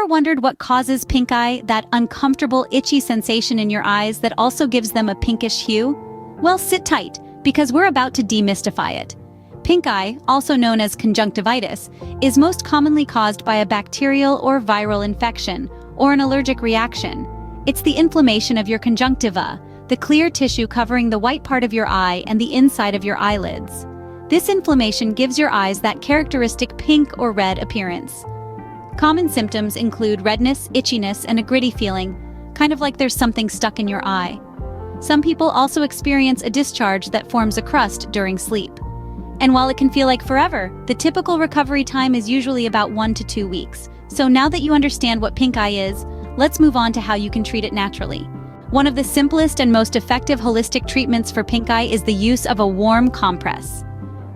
Ever wondered what causes pink eye, that uncomfortable, itchy sensation in your eyes that also gives them a pinkish hue? Well, sit tight, because we're about to demystify it. Pink eye, also known as conjunctivitis, is most commonly caused by a bacterial or viral infection, or an allergic reaction. It's the inflammation of your conjunctiva, the clear tissue covering the white part of your eye and the inside of your eyelids. This inflammation gives your eyes that characteristic pink or red appearance. Common symptoms include redness, itchiness, and a gritty feeling, kind of like there's something stuck in your eye. Some people also experience a discharge that forms a crust during sleep. And while it can feel like forever, the typical recovery time is usually about 1 to 2 weeks. So now that you understand what pink eye is, let's move on to how you can treat it naturally. One of the simplest and most effective holistic treatments for pink eye is the use of a warm compress.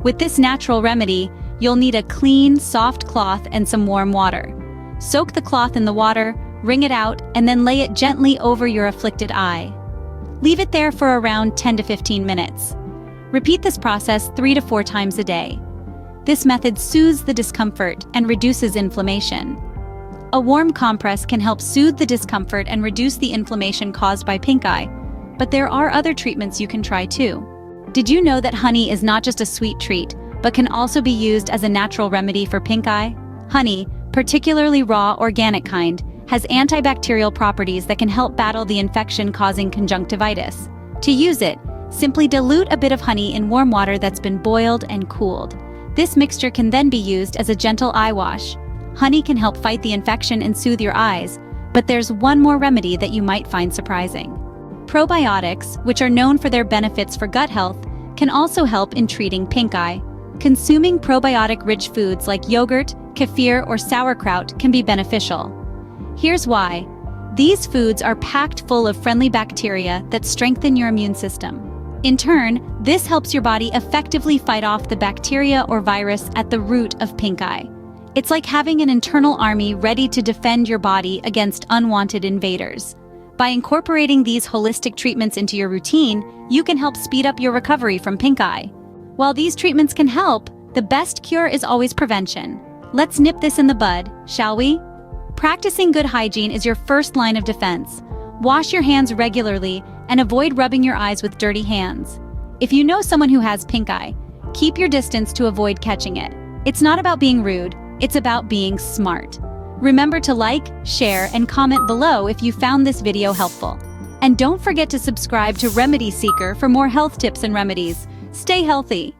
With this natural remedy, you'll need a clean, soft cloth and some warm water. Soak the cloth in the water, wring it out, and then lay it gently over your afflicted eye. Leave it there for around 10 to 15 minutes. Repeat this process 3 to 4 times a day. This method soothes the discomfort and reduces inflammation. A warm compress can help soothe the discomfort and reduce the inflammation caused by pink eye, but there are other treatments you can try too. Did you know that honey is not just a sweet treat, but can also be used as a natural remedy for pink eye? Honey, particularly raw, organic kind, has antibacterial properties that can help battle the infection-causing conjunctivitis. To use it, simply dilute a bit of honey in warm water that's been boiled and cooled. This mixture can then be used as a gentle eye wash. Honey can help fight the infection and soothe your eyes, but there's one more remedy that you might find surprising. Probiotics, which are known for their benefits for gut health, can also help in treating pink eye. Consuming probiotic-rich foods like yogurt, kefir, or sauerkraut can be beneficial. Here's why. These foods are packed full of friendly bacteria that strengthen your immune system. In turn, this helps your body effectively fight off the bacteria or virus at the root of pink eye. It's like having an internal army ready to defend your body against unwanted invaders. By incorporating these holistic treatments into your routine, you can help speed up your recovery from pink eye. While these treatments can help, the best cure is always prevention. Let's nip this in the bud, shall we? Practicing good hygiene is your first line of defense. Wash your hands regularly and avoid rubbing your eyes with dirty hands. If you know someone who has pink eye, keep your distance to avoid catching it. It's not about being rude, it's about being smart. Remember to like, share, and comment below if you found this video helpful. And don't forget to subscribe to Remedy Seeker for more health tips and remedies. Stay healthy.